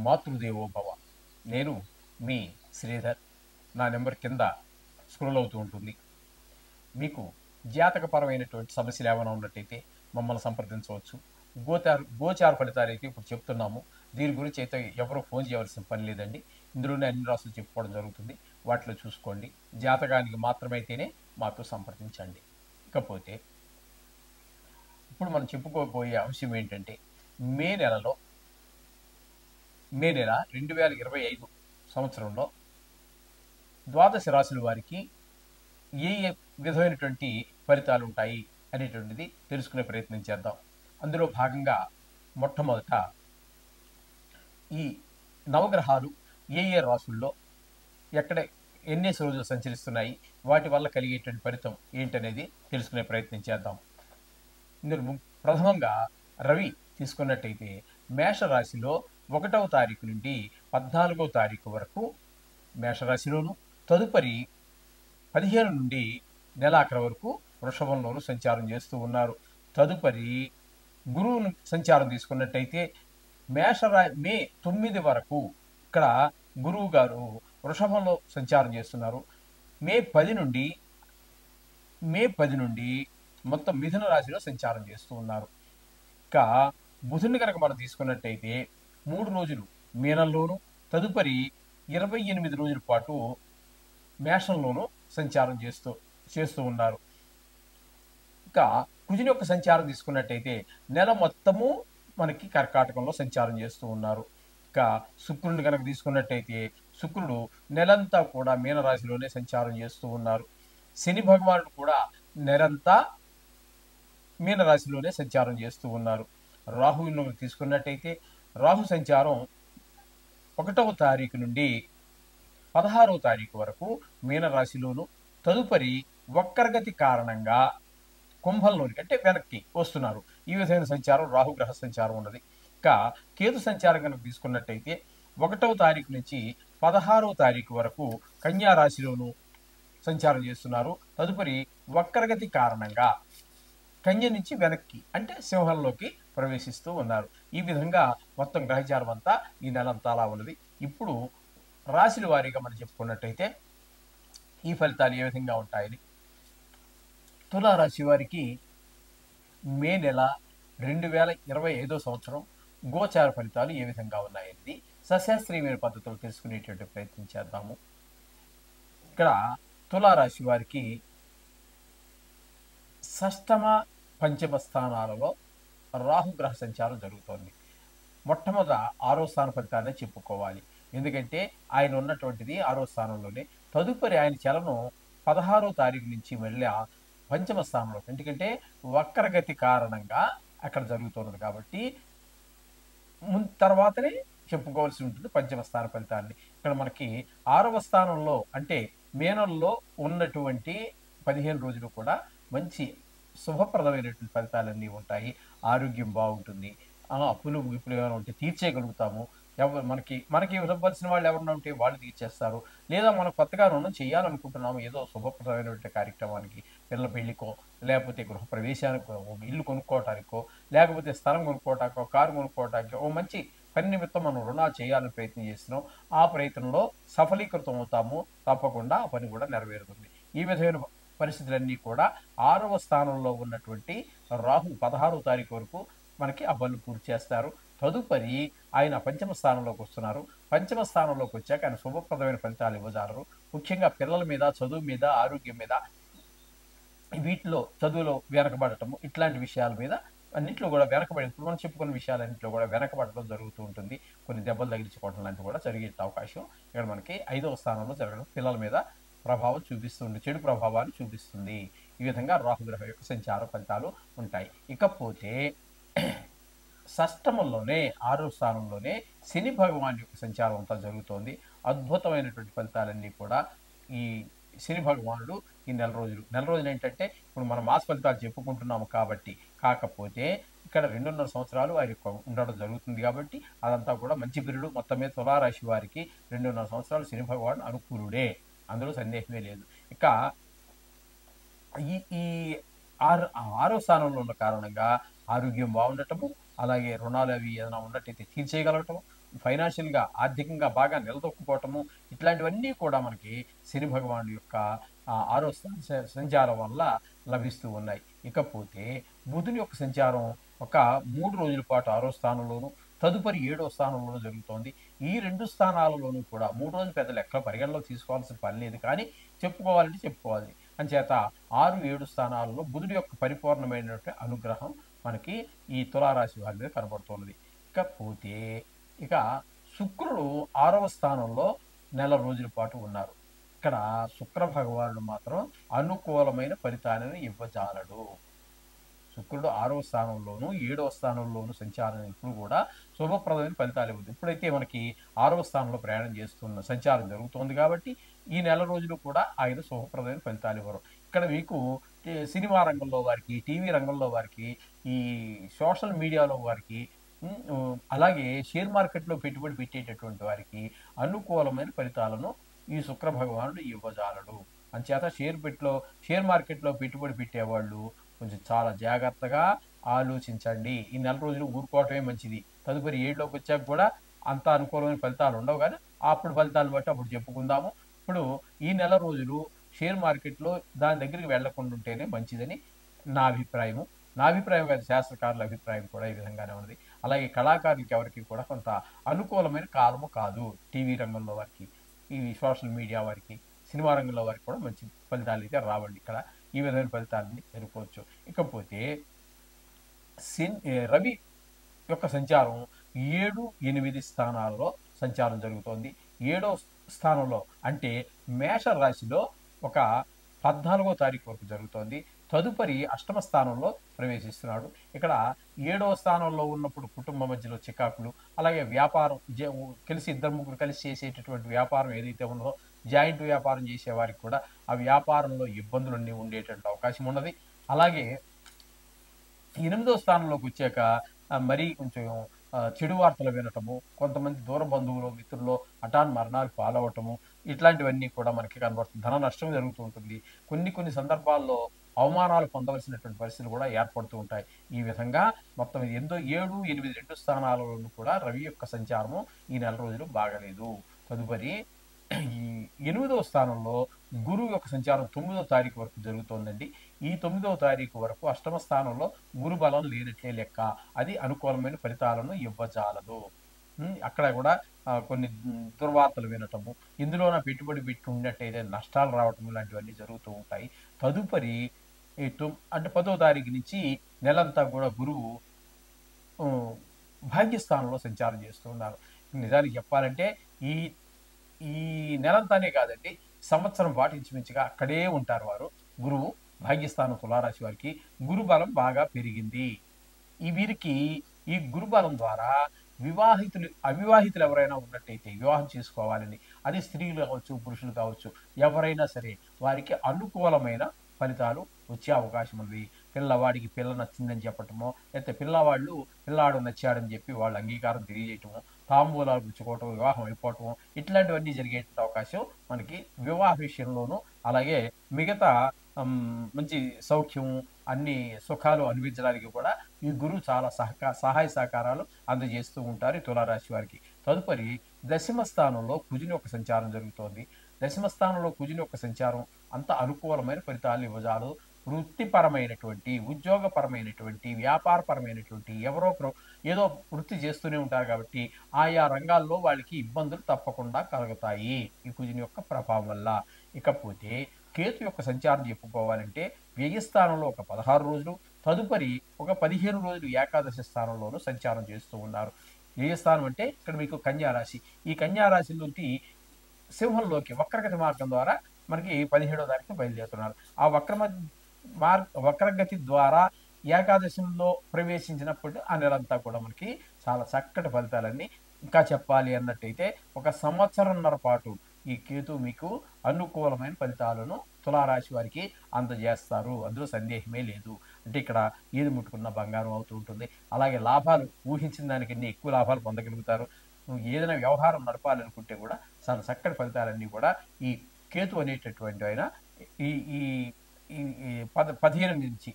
మాతృదేవో భవ. నేను మీ శ్రీధర్. నా నెంబర్ కింద స్క్రోల్ అవుతూ ఉంటుంది. మీకు జాతకపరమైనటువంటి సమస్యలు ఏమైనా ఉన్నట్టయితే మమ్మల్ని సంప్రదించవచ్చు. గోచార ఫలితాలు అయితే ఇప్పుడు చెప్తున్నాము. దీని గురించి అయితే ఎవరు ఫోన్ చేయవలసిన పని లేదండి. ఇందులోనే అన్ని రాసులు చెప్పుకోవడం జరుగుతుంది. వాటిలో చూసుకోండి. జాతకానికి మాత్రమైతేనే మాతో సంప్రదించండి. ఇకపోతే ఇప్పుడు మనం చెప్పుకోబోయే అంశం ఏంటంటే మే నెలలో మే నెల 2025 సంవత్సరంలో ద్వాదశ రాశుల వారికి ఏ ఏ విధమైనటువంటి ఫలితాలు ఉంటాయి అనేటువంటిది తెలుసుకునే ప్రయత్నం చేద్దాం. అందులో భాగంగా మొట్టమొదట ఈ నవగ్రహాలు ఏ ఏ రాసుల్లో ఎక్కడ ఎన్నేసి రోజులు సంచరిస్తున్నాయి, వాటి వల్ల కలిగేటువంటి ఫలితం ఏంటనేది తెలుసుకునే ప్రయత్నం చేద్దాం. ఇందులో ప్రథమంగా రవి తీసుకున్నట్టయితే మేషరాశిలో 1వ తారీఖు నుండి 14వ తారీఖు వరకు మేషరాశిలోను, తదుపరి 15 నుండి నెలాఖరు వరకు వృషభంలోను సంచారం చేస్తూ ఉన్నారు. తదుపరి గురువును సంచారం తీసుకున్నట్టయితే మే 9 వరకు ఇక్కడ గురువు గారు వృషభంలో సంచారం చేస్తున్నారు. మే 10 నుండి మొత్తం మిథున రాశిలో సంచారం చేస్తూ ఉన్నారు. ఇక బుధుని కనుక మనం తీసుకున్నట్టయితే 3 రోజులు మీనంలోను, తదుపరి 28 రోజుల పాటు మేషంలోనూ సంచారం చేస్తూ ఉన్నారు. ఇక కుజుని యొక్క సంచారం తీసుకున్నట్టయితే నెల మొత్తము మనకి కర్కాటకంలో సంచారం చేస్తూ ఉన్నారు. ఇక శుక్రుడిని కనుక తీసుకున్నట్టయితే శుక్రుడు నెలంతా కూడా మీనరాశిలోనే సంచారం చేస్తూ ఉన్నారు. శని భగవానుడు కూడా నెలంతా మీనరాశిలోనే సంచారం చేస్తూ ఉన్నారు. రాహువును తీసుకున్నట్టయితే రాహు సంచారం 1వ తారీఖు నుండి 16వ తారీఖు వరకు మీనరాశిలోను, తదుపరి వక్రగతి కారణంగా కుంభంలోనికి అంటే వెనక్కి వస్తున్నారు. ఈ విధమైన సంచారం రాహుగ్రహ సంచారం ఉన్నది. ఇక కేతు సంచారం కనుక తీసుకున్నట్టయితే 1వ తారీఖు నుంచి 16వ తారీఖు వరకు కన్యా రాశిలోను సంచారం చేస్తున్నారు. తదుపరి వక్రగతి కారణంగా కన్య నుంచి వెనక్కి అంటే సింహంలోకి ప్రవేశిస్తూ ఉన్నారు. ఈ విధంగా మొత్తం గ్రహచారం అంతా ఈ నెలంతా అలా ఉన్నది. ఇప్పుడు రాశుల వారీగా మనం చెప్పుకున్నట్టయితే ఈ ఫలితాలు ఏ విధంగా ఉంటాయని, తులారాశి వారికి మే నెల 2025 సంవత్సరం గోచార ఫలితాలు ఏ విధంగా ఉన్నాయని సశాస్త్రీయమైన పద్ధతులు తెలుసుకునేటువంటి ప్రయత్నం చేద్దాము. ఇక్కడ తులారాశి వారికి షష్టమ పంచమ స్థానాలలో రాహుగ్రహ సంచారం జరుగుతోంది. మొట్టమొదట 6వ స్థాన ఫలితాన్ని చెప్పుకోవాలి. ఎందుకంటే ఆయన ఉన్నటువంటిది 6వ స్థానంలోనే. తదుపరి ఆయన చలనం 16వ తారీఖు నుంచి మళ్ళీ పంచమ స్థానంలో, ఎందుకంటే వక్రగతి కారణంగా అక్కడ జరుగుతున్నది కాబట్టి తర్వాతనే చెప్పుకోవాల్సి ఉంటుంది పంచమ స్థాన ఫలితాన్ని. ఇక్కడ మనకి 6వ స్థానంలో అంటే మేనంలో ఉన్నటువంటి 15 రోజులు కూడా మంచి శుభప్రదమైనటువంటి ఫలితాలన్నీ ఉంటాయి. ఆరోగ్యం బాగుంటుంది. అప్పులు విప్పులు ఏమైనా ఉంటే తీర్చేయగలుగుతాము. మనకి ఇవ్వవలసిన వాళ్ళు ఎవరైనా ఉంటే వాళ్ళు తీర్చేస్తారు. లేదా మనం కొత్తగా రుణం చేయాలనుకుంటున్నాము ఏదో శుభప్రదమైనటువంటి కార్యక్రమానికి, పిల్లల పెళ్లికో, లేకపోతే గృహ ప్రవేశానికో, ఇల్లు కొనుక్కోవటానికో, లేకపోతే స్థలం కొనుక్కోవటానికో, కారు కొనుక్కోవటానికో, ఓ మంచి పని నిమిత్తం మనం రుణాలు చేయాలని ప్రయత్నం చేస్తున్నాం. ఆ ప్రయత్నంలో సఫలీకృతం అవుతాము. తప్పకుండా ఆ పని కూడా నెరవేరుతుంది. ఈ విధమైన పరిస్థితులన్నీ కూడా 6వ స్థానంలో ఉన్నటువంటి రాహు 16వ తారీఖు వరకు మనకి ఆ పనులు పూర్తి చేస్తారు. తదుపరి ఆయన పంచమ స్థానంలోకి వస్తున్నారు. పంచమ స్థానంలోకి వచ్చాక ఆయన శుభప్రదమైన ఫలితాలు ఇవ్వజాలరు. ముఖ్యంగా పిల్లల మీద, చదువు మీద, ఆరోగ్యం మీద, వీటిలో చదువులో వెనకబడటము, ఇట్లాంటి విషయాల మీద అన్నింటిలో కూడా ఇప్పుడు మనం చెప్పుకున్న విషయాలన్నింటిలో కూడా వెనకబడటం జరుగుతూ ఉంటుంది. కొన్ని దెబ్బలు తగిలించుకోవడం లాంటివి కూడా జరిగే అవకాశం ఇక్కడ మనకి 5వ స్థానంలో జరగడం పిల్లల మీద ప్రభావం చూపిస్తుంది, చెడు ప్రభావాన్ని చూపిస్తుంది. ఈ విధంగా రాహుగ్రహం యొక్క సంచార ఫలితాలు ఉంటాయి. ఇకపోతే షష్టమంలోనే 6వ స్థానంలోనే శని భగవాన్ యొక్క సంచారం అంతా జరుగుతోంది. అద్భుతమైనటువంటి ఫలితాలన్నీ కూడా ఈ శని భగవానుడు ఈ నెల రోజులు ఏంటంటే ఇప్పుడు మనం మాస ఫలితాలు చెప్పుకుంటున్నాము కాబట్టి, కాకపోతే ఇక్కడ 2.5 సంవత్సరాలు ఆయన ఉండడం జరుగుతుంది కాబట్టి అదంతా కూడా మంచి పీరియడ్. మొత్తం మీద తులారాశి వారికి 2.5 సంవత్సరాలు శని భగవాన్ అనుకూలుడే, అందులో సందేహమే లేదు. ఇక ఈ ఈ 6వ స్థానంలో ఉన్న కారణంగా ఆరోగ్యం బాగుండటము, అలాగే రుణాలు అవి ఏదైనా ఉన్నట్టయితే తీర్చేయగలగటము, ఫైనాన్షియల్గా ఆర్థికంగా బాగా నిలదొక్కుకోవటము ఇట్లాంటివన్నీ కూడా మనకి శని భగవానుడి యొక్క ఆరో సంచారం వల్ల లభిస్తూ ఉన్నాయి. ఇకపోతే బుధుని యొక్క సంచారం ఒక 3 రోజుల పాటు ఆరో స్థానంలోను, తదుపరి 7వ స్థానంలోనూ జరుగుతోంది. ఈ 2 స్థానాలలోనూ కూడా 3 రోజులు పెద్ద లెక్క పరిగణలో తీసుకోవాల్సిన పని లేదు, కానీ చెప్పుకోవాలంటే చెప్పుకోవాలి. అంచేత 6, 7 స్థానాలలో బుధుడి యొక్క పరిపూర్ణమైనటువంటి అనుగ్రహం మనకి ఈ తులారాశి వారి మీద కనబడుతున్నది. ఇకపోతే ఇక శుక్రుడు 6వ స్థానంలో నెల రోజుల పాటు ఉన్నారు. ఇక్కడ శుక్ర భగవానుడు మాత్రం అనుకూలమైన ఫలితాలను ఇవ్వజాలడు. శుక్రుడు 6వ స్థానంలోను 7వ స్థానంలోను సంచారం ఇప్పుడు కూడా శుభప్రదమైన ఫలితాలు ఇవ్వదు. ఇప్పుడైతే మనకి 6వ స్థానంలో ప్రయాణం చేస్తున్న సంచారం జరుగుతోంది కాబట్టి ఈ నెల రోజులు కూడా ఆయన శుభప్రదమైన ఫలితాలు ఇవ్వరు. ఇక్కడ మీకు సినిమా రంగంలో వారికి, టీవీ రంగంలో వారికి, ఈ సోషల్ మీడియాలో వారికి, అలాగే షేర్ మార్కెట్లో పెట్టుబడి పెట్టేటటువంటి వారికి అనుకూలమైన ఫలితాలను ఈ శుక్ర భగవానుడు ఇవ్వజాలడు. అంచేత షేర్ మార్కెట్లో పెట్టుబడి పెట్టేవాళ్ళు కొంచెం చాలా జాగ్రత్తగా ఆలోచించండి. ఈ నెల రోజులు ఊరుకోవటమే మంచిది. తదుపరి 7లోకి వచ్చాక కూడా అంత అనుకూలమైన ఫలితాలు ఉండవు, కానీ అప్పుడు ఫలితాలను బట్టి అప్పుడు చెప్పుకుందాము. ఇప్పుడు ఈ నెల రోజులు షేర్ మార్కెట్లో దాని దగ్గరికి వెళ్లకుండా ఉంటేనే మంచిదని నా అభిప్రాయము. నా అభిప్రాయం కాదు, శాస్త్రకారుల అభిప్రాయం కూడా ఈ విధంగానే ఉన్నది. అలాగే కళాకారులకి ఎవరికి కూడా కొంత అనుకూలమైన కాలము కాదు. టీవీ రంగంలో వారికి, ఈ సోషల్ మీడియా వారికి, సినిమా రంగంలో వారికి కూడా మంచి ఫలితాలు అయితే రావండి. ఇక్కడ ఈ విధమైన ఫలితాలని ఎదుర్కోవచ్చు. ఇకపోతే రవి యొక్క సంచారం 7, 8 స్థానాల్లో సంచారం జరుగుతోంది. 7వ స్థానంలో అంటే మేష రాశిలో ఒక 14వ తారీఖు వరకు జరుగుతోంది. తదుపరి అష్టమ స్థానంలో ప్రవేశిస్తున్నాడు. ఇక్కడ 7వ స్థానంలో ఉన్నప్పుడు కుటుంబ మధ్యలో చికాకులు, అలాగే వ్యాపారం కలిసి 2, 3 కలిసి చేసేటటువంటి వ్యాపారం ఏదైతే ఉందో జాయింట్ వ్యాపారం చేసే వారికి కూడా ఆ వ్యాపారంలో ఇబ్బందులన్నీ ఉండేటువంటి అవకాశం ఉన్నది. అలాగే 8వ స్థానంలోకి వచ్చాక మరీ కొంచెం చెడు వార్తలు వినటము, కొంతమంది దూర బంధువులు, మిత్రులు హఠాన్ మరణాలు పాలవటము, ఇట్లాంటివన్నీ కూడా మనకి కనబడుతుంది. ధన నష్టం జరుగుతూ ఉంటుంది. కొన్ని సందర్భాల్లో అవమానాలు పొందవలసినటువంటి పరిస్థితులు కూడా ఏర్పడుతూ ఉంటాయి. ఈ విధంగా మొత్తం 7, 8, 2 స్థానాలలోనూ కూడా రవి యొక్క సంచారము ఈ నెల రోజులు బాగలేదు. తదుపరి ఈ 8వ స్థానంలో గురువు యొక్క సంచారం 9వ తారీఖు వరకు జరుగుతోందండి. ఈ 9వ తారీఖు వరకు అష్టమ స్థానంలో గురు బలం లేనట్లే లెక్క. అది అనుకూలమైన ఫలితాలను ఇవ్వజాలదు. అక్కడ కూడా కొన్ని దుర్వార్తలు వినటము, ఇందులోన పెట్టుబడి పెట్టి ఉన్నట్టయితే నష్టాలు రావటం ఇలాంటివన్నీ జరుగుతూ ఉంటాయి. తదుపరి అంటే 10వ తారీఖు నుంచి నెలంతా కూడా గురువు భాగ్యస్థానంలో సంచారం చేస్తూ ఉన్నారు. నిజానికి చెప్పాలంటే ఈ ఈ నెలంతానే కాదండి, సంవత్సరం పాటు ఇంచుమించుగా అక్కడే ఉంటారు వారు. గురువు భాగ్యస్థానం తులారాశి వారికి గురుబలం బాగా పెరిగింది. వీరికి ఈ గురుబలం ద్వారా అవివాహితులు ఎవరైనా ఉన్నట్టయితే వివాహం చేసుకోవాలని, అది స్త్రీలు కావచ్చు, పురుషులు కావచ్చు, ఎవరైనా సరే వారికి అనుకూలమైన ఫలితాలు వచ్చే అవకాశం ఉంది. పిల్లవాడికి పిల్ల నచ్చిందని చెప్పటమో, లేకపోతే పిల్లాడు నచ్చాడని చెప్పి వాళ్ళ అంగీకారం తెలియజేయటము, తాంబూలాలు పుచ్చుకోవటం, వివాహం అయిపోవటం, ఇట్లాంటివన్నీ జరిగే అవకాశం మనకి వివాహ విషయంలోనూ, అలాగే మిగతా మంచి సౌఖ్యం, అన్ని సుఖాలు అనిపించడానికి కూడా ఈ గురువు చాలా సహాయ సహకారాలు అందజేస్తూ ఉంటారు ఈ తులారాశి వారికి. తదుపరి 10వ స్థానంలో కుజుని యొక్క సంచారం జరుగుతోంది. 10వ స్థానంలో కుజుని యొక్క సంచారం అంత అనుకూలమైన ఫలితాలను ఇవ్వజాలు. వృత్తిపరమైనటువంటి, ఉద్యోగపరమైనటువంటి, వ్యాపారపరమైనటువంటి ఏదో వృత్తి చేస్తూనే ఉంటారు కాబట్టి ఆయా రంగాల్లో వాళ్ళకి ఇబ్బందులు తప్పకుండా కలుగుతాయి ఈ కుజుని యొక్క ప్రభావం వల్ల. ఇకపోతే కేతు యొక్క సంచారం చెప్పుకోవాలంటే వ్యయస్థానంలో ఒక 16 రోజులు, తదుపరి ఒక 15 రోజులు ఏకాదశి స్థానంలోనూ సంచారం చేస్తూ ఉన్నారు. వ్యయస్థానం అంటే ఇక్కడ మీకు కన్యారాశి. ఈ కన్యారాశి నుండి సింహంలోకి వక్రగతి మార్గం ద్వారా మనకి 17వ తారీఖున బయలుదేరుతున్నారు. ఆ వక్రగతి ద్వారా ఏకాదశంలో ప్రవేశించినప్పుడు ఆ నెలంతా కూడా మనకి చాలా చక్కటి ఫలితాలన్నీ, ఇంకా చెప్పాలి అన్నట్టయితే ఒక సంవత్సరంన్నర పాటు ఈ కేతు మీకు అనుకూలమైన ఫలితాలను తులారాశి వారికి అందజేస్తారు. అందులో సందేహమే లేదు. అంటే ఇక్కడ ఏది ముట్టుకున్న బంగారం అవుతూ ఉంటుంది. అలాగే లాభాలు ఊహించిన దానికన్నా ఎక్కువ లాభాలు పొందగలుగుతారు. ఏదైనా వ్యవహారం నడపాలనుకుంటే కూడా చాలా చక్కటి ఫలితాలన్నీ కూడా ఈ కేతు అనేటటువంటి ఆయన ఈ ఈ 15 నుంచి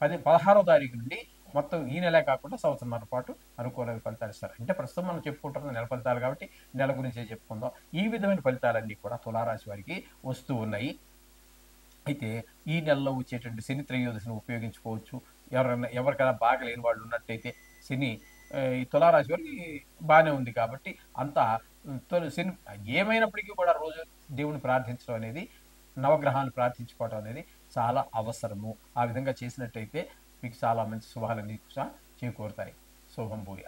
16వ తారీఖు నుండి మొత్తం ఈ నెలే కాకుండా సంవత్సరంన్నర పాటు అనుకూలమైన ఫలితాలు ఇస్తారు. అంటే ప్రస్తుతం మనం చెప్పుకుంటున్న నెల ఫలితాలు కాబట్టి నెల గురించే చెప్పుకుందాం. ఈ విధమైన ఫలితాలన్నీ కూడా తులారాశి వారికి వస్తూ ఉన్నాయి. అయితే ఈ నెలలో వచ్చేటువంటి శని త్రయోదశిని ఉపయోగించుకోవచ్చు. ఎవరికైనా బాగలేని వాళ్ళు ఉన్నట్టయితే శని ఈ తులారాశి వారికి బానే ఉంది కాబట్టి అంతా శని ఏమైనప్పటికీ కూడా రోజు దేవుని ప్రార్థించడం అనేది, నవగ్రహాలను ప్రార్థించుకోవడం అనేది చాలా అవసరము. ఆ విధంగా చేసినట్టయితే మీకు చాలా మంచి శుభాలన్నీ కూడా చేకూరుతాయి. శుభం భూయాత్.